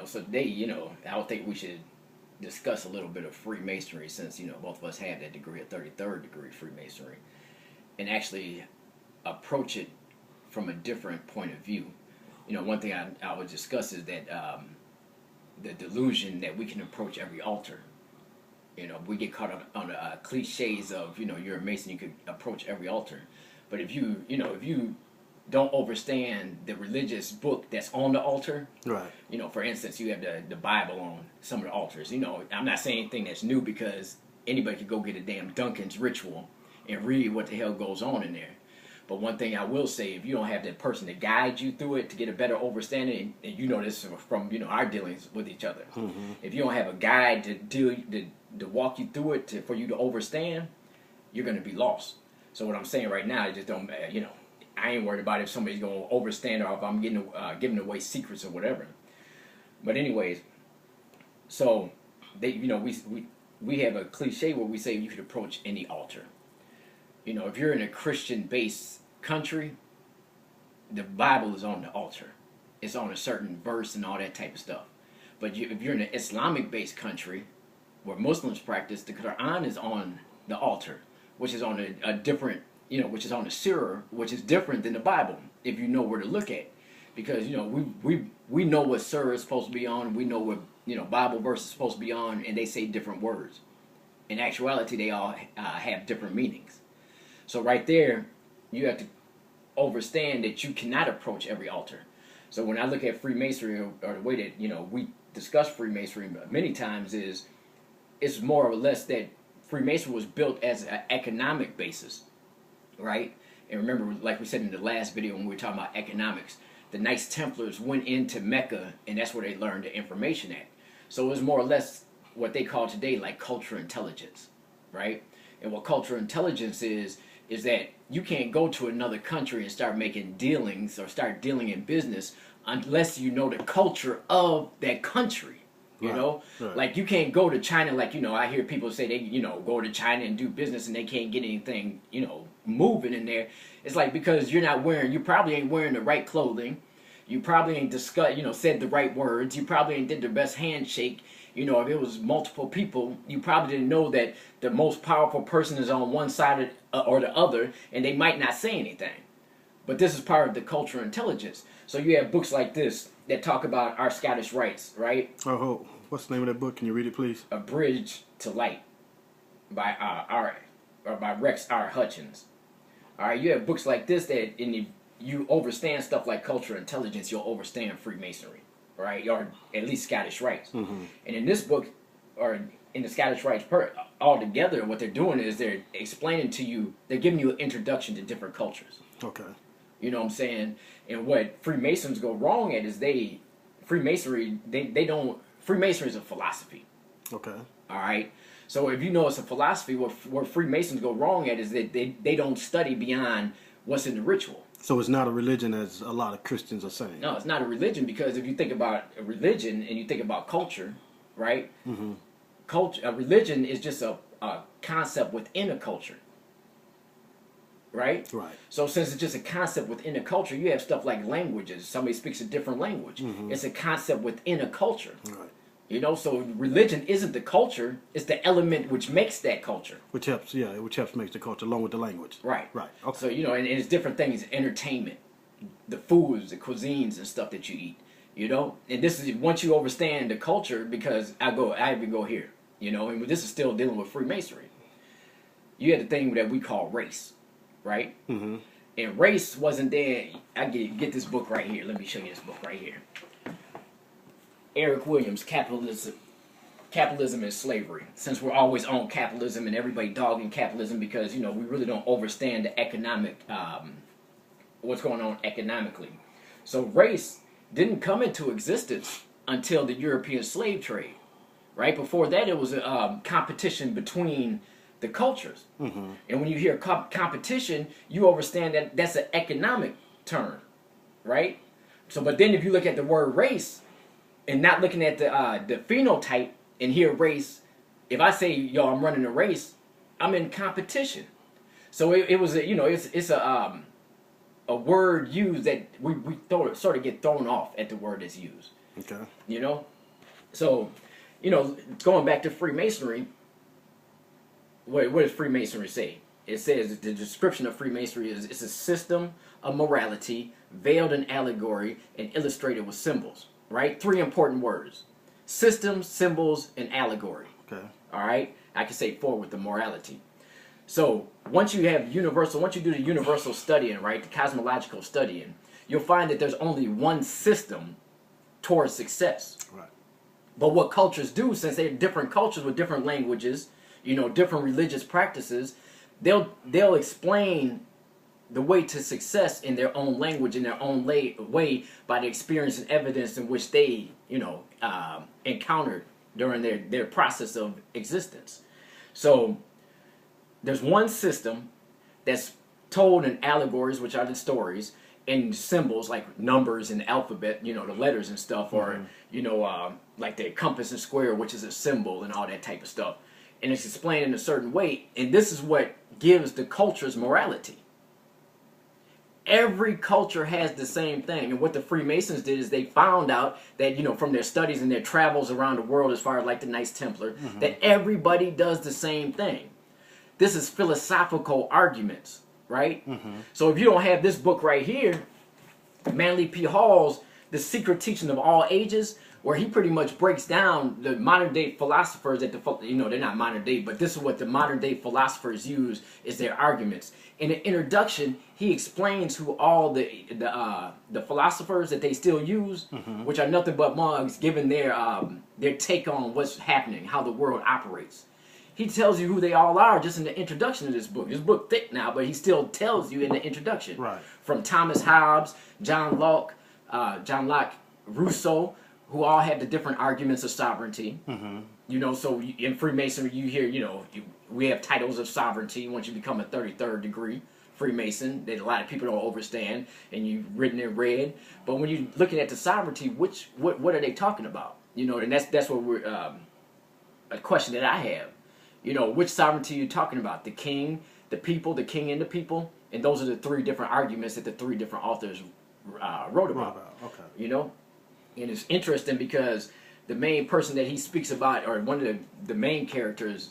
So today, I would think we should discuss a little bit of Freemasonry since, both of us have that degree, a 33rd degree Freemasonry, and actually approach it from a different point of view. One thing I would discuss is that the delusion that we can approach every altar. We get caught up on the cliches of, you're a Mason, you could approach every altar. But if you don't understand the religious book that's on the altar, right? For instance, you have the Bible on some of the altars. I'm not saying anything that's new because anybody could go get a damn Duncan's ritual and read what the hell goes on in there. But one thing I will say, if you don't have that person to guide you through it to get a better understanding, and this from our dealings with each other, if you don't have a guide to walk you through it for you to understand, you're going to be lost. So what I'm saying right now, I just don't, I ain't worried about if somebody's going to understand or if I'm giving away secrets or whatever. But anyways, so we have a cliche where we say you could approach any altar. If you're in a Christian-based country, the Bible is on the altar. It's on a certain verse and all that type of stuff. But if you're in an Islamic-based country where Muslims practice, the Quran is on the altar, which is on a different, which is on the surah, which is different than the Bible, if you know where to look at. Because, we know what surah is supposed to be on, we know what, Bible verse is supposed to be on, and they say different words. In actuality, they all have different meanings. So right there, you have to understand that you cannot approach every altar. So when I look at Freemasonry, or the way that, we discuss Freemasonry many times, it's more or less that Freemasonry was built as an economic basis, right? And remember, like we said in the last video when we were talking about economics, the Knights Templars went into Mecca, and that's where they learned the information at. So it was more or less what they call today like cultural intelligence, right? And what cultural intelligence is that you can't go to another country and start making dealings or start dealing in business unless you know the culture of that country. Right. Like you can't go to China. Like, I hear people say they, go to China and do business and they can't get anything, moving in there. It's like because you probably ain't wearing the right clothing. You probably ain't said the right words. You probably ain't did the best handshake. If it was multiple people, you probably didn't know that the most powerful person is on one side or the other, and they might not say anything. But this is part of the cultural intelligence. So you have books like this that talk about our Scottish rites, right? Oh, what's the name of that book? Can you read it, please? A Bridge to Light by by Rex R. Hutchins. All right, you have books like this that, and you understand stuff like cultural intelligence, you'll understand Freemasonry, right? Or at least Scottish rites. And in this book, or in the Scottish rites altogether, what they're doing is they're explaining to you, they're giving you an introduction to different cultures. Okay. You know what I'm saying? And what Freemasons go wrong at is Freemasonry is a philosophy. Okay. All right? So if you know it's a philosophy, what Freemasons go wrong at is that they don't study beyond what's in the ritual. So it's not a religion as a lot of Christians are saying. No, it's not a religion because if you think about a religion and you think about culture, right? A religion is just a concept within a culture. Right? Right. So since it's just a concept within a culture, you have stuff like languages. Somebody speaks a different language. It's a concept within a culture. Right. So religion isn't the culture, it's the element which makes that culture. Which helps make the culture along with the language. Right. Right. Okay. So, and it's different things, entertainment, the foods, the cuisines and stuff that you eat, And this is, once you understand the culture, because I even go here, and this is still dealing with Freemasonry. You had the thing that we call race, right? And race wasn't there. I get this book right here. Let me show you this book right here. Eric Williams, Capitalism and Slavery. Since we're always on capitalism and everybody dogging capitalism because, we really don't understand the economic, what's going on economically. So race didn't come into existence until the European slave trade, right? Before that, it was a competition between the cultures. And when you hear competition, you understand that that's an economic term, right? So, but then if you look at the word race, and not looking at the phenotype and hear race, if I say, I'm running a race, I'm in competition. So it was a, a word used that we sort of get thrown off at the word that's used. Okay. You know? So, going back to Freemasonry, what does Freemasonry say? It says the description of Freemasonry is it's a system of morality veiled in allegory and illustrated with symbols. Right? 3 important words: systems, symbols, and allegory. Okay. All right? I can say 4 with the morality. So once you do the universal studying, right, the cosmological studying, you'll find that there's only one system towards success. Right. But what cultures do, since they're different cultures with different languages, different religious practices, they'll explain the way to success in their own language, in their own way, by the experience and evidence in which they, encountered during their process of existence. So there's one system that's told in allegories, which are the stories, and symbols like numbers and alphabet, the letters and stuff, or like the compass and square, which is a symbol and all that type of stuff. And it's explained in a certain way, and this is what gives the culture's morality. Every culture has the same thing, and what the Freemasons did is they found out that, from their studies and their travels around the world, as far as like the Knights Templar, that everybody does the same thing. This is philosophical arguments, right? So if you don't have this book right here, Manly P. Hall's The Secret Teaching of All Ages, where he pretty much breaks down the modern day philosophers they're not modern day, but this is what the modern day philosophers use as their arguments. In the introduction, he explains who all the philosophers that they still use, which are nothing but mugs, giving their take on what's happening, how the world operates. He tells you who they all are just in the introduction of this book. This book thick now, but he still tells you in the introduction. Right. From Thomas Hobbes, John Locke, Rousseau, who all had the different arguments of sovereignty. So in Freemasonry, you hear, we have titles of sovereignty once you become a 33rd degree Freemason that a lot of people don't understand, and you've written and read. But when you're looking at the sovereignty, what are they talking about? And that's what we're a question that I have. Which sovereignty are you talking about? The king, the people, the king and the people? And those are the 3 different arguments that the 3 different authors wrote about. Okay. And it's interesting because the main person that he speaks about, or one of the main characters,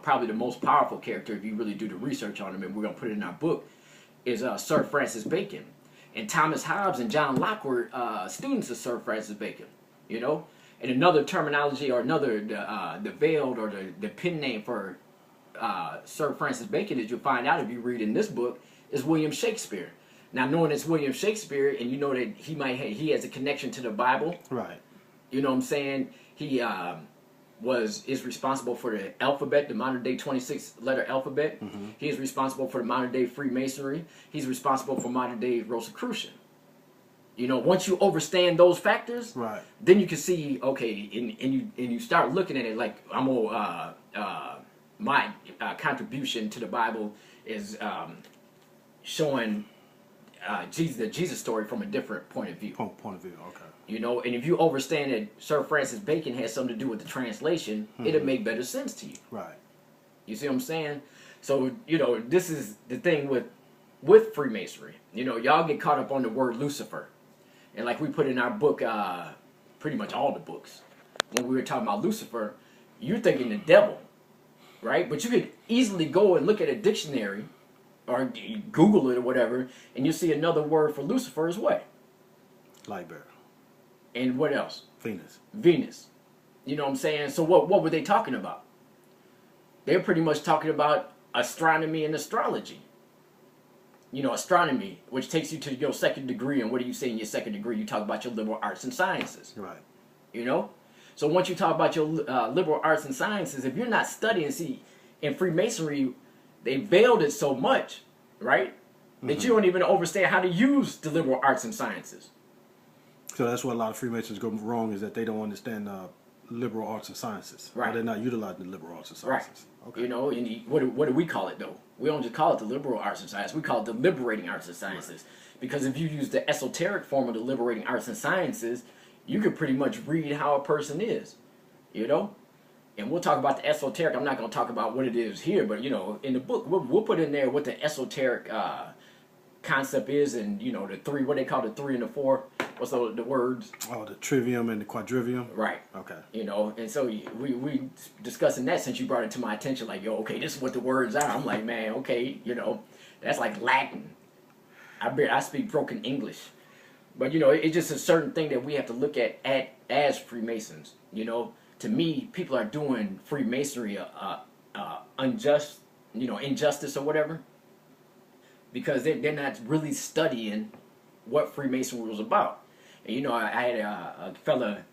probably the most powerful character if you really do the research on him, and we're going to put it in our book, is Sir Francis Bacon. And Thomas Hobbes and John Locke were students of Sir Francis Bacon, And another terminology, or the veiled or the pen name for Sir Francis Bacon, that you'll find out if you read in this book, is William Shakespeare. Now, knowing it's William Shakespeare, and that he has a connection to the Bible, right? You know what I'm saying? He is responsible for the alphabet, the modern day 26-letter alphabet. He is responsible for the modern day Freemasonry. He's responsible for modern day Rosicrucian. Once you understand those factors, right, then you can see, okay, and you start looking at it like my contribution to the Bible is showing the Jesus story from a different point of view. Point of view, okay. And if you understand that Sir Francis Bacon has something to do with the translation, it'll make better sense to you. Right. You see what I'm saying? So, this is the thing with Freemasonry. Y'all get caught up on the word Lucifer. And like we put in our book, pretty much all the books, when we were talking about Lucifer, you're thinking the devil, right? But you could easily go and look at a dictionary or Google it or whatever, and you see another word for Lucifer is what? Light bearer. And what else? Venus. You know what I'm saying? So what were they talking about? They're pretty much talking about astronomy and astrology. Astronomy, which takes you to your 2nd degree, and what do you say in your 2nd degree? You talk about your liberal arts and sciences. Right. So once you talk about your liberal arts and sciences, if you're not studying, see, in Freemasonry, they veiled it so much, right, that you don't even understand how to use the liberal arts and sciences. So that's what a lot of Freemasons go wrong, is that they don't understand liberal arts and sciences. Right. Or they're not utilizing the liberal arts and sciences. Right. Okay. And what do we call it, though? We don't just call it the liberal arts and sciences. We call it the liberating arts and sciences. Right. Because if you use the esoteric form of the liberating arts and sciences, you can pretty much read how a person is, And we'll talk about the esoteric. I'm not going to talk about what it is here, but, in the book, we'll put in there what the esoteric concept is, and you know the three, what they call the three and the four. What's the words? Oh, the trivium and the quadrivium. Right. Okay. You know, and so we discussing that since you brought it to my attention. Like, yo, okay, this is what the words are. I'm like, man, okay, you know, that's like Latin. I speak broken English, but you know, it's just a certain thing that we have to look at as Freemasons. You know, to me, people are doing Freemasonry unjust, you know, injustice or whatever, because they're not really studying what Freemasonry was about. And you know, I had a fella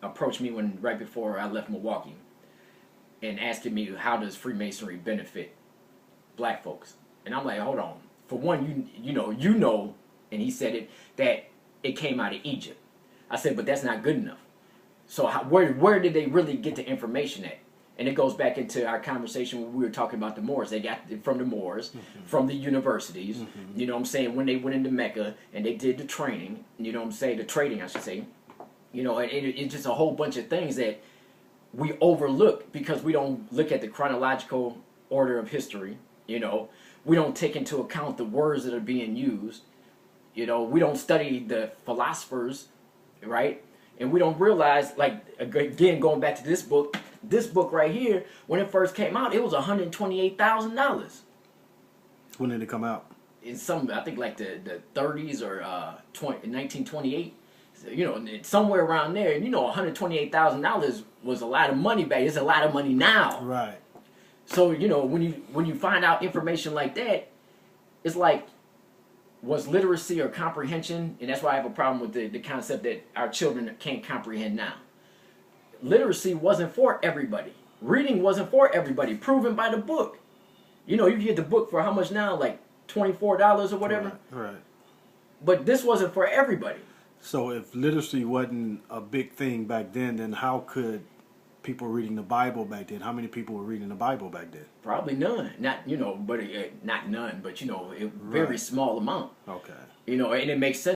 approach me right before I left Milwaukee, and asking me how does Freemasonry benefit black folks. And I'm like, hold on. For one, you know, and he said it, that it came out of Egypt. I said, but that's not good enough. So where did they really get the information at? And it goes back into our conversation when we were talking about the Moors. They got it from the Moors, from the universities. You know what I'm saying? When they went into Mecca and they did the training, you know what I'm saying? The trading, I should say. You know, and it's just a whole bunch of things that we overlook because we don't look at the chronological order of history. You know, we don't take into account the words that are being used. You know, we don't study the philosophers, right? And we don't realize, like, again, going back to this book right here, when it first came out, it was $128,000. When did it come out? In some, I think, like the 30s or 1928. So, you know, somewhere around there. And, you know, $128,000 was a lot of money back. It's a lot of money now. Right. So, you know, when you find out information like that, it's like, was literacy or comprehension, and that's why I have a problem with the concept that our children can't comprehend now. Literacy wasn't for everybody. Reading wasn't for everybody, proven by the book. You know, you can get the book for how much now? Like $24 or whatever? Right. But this wasn't for everybody. So if literacy wasn't a big thing back then how could people reading the Bible back then? How many people were reading the Bible back then? Probably none. Not, you know, but not none, but, you know, a very small amount. Okay. You know, and it makes sense.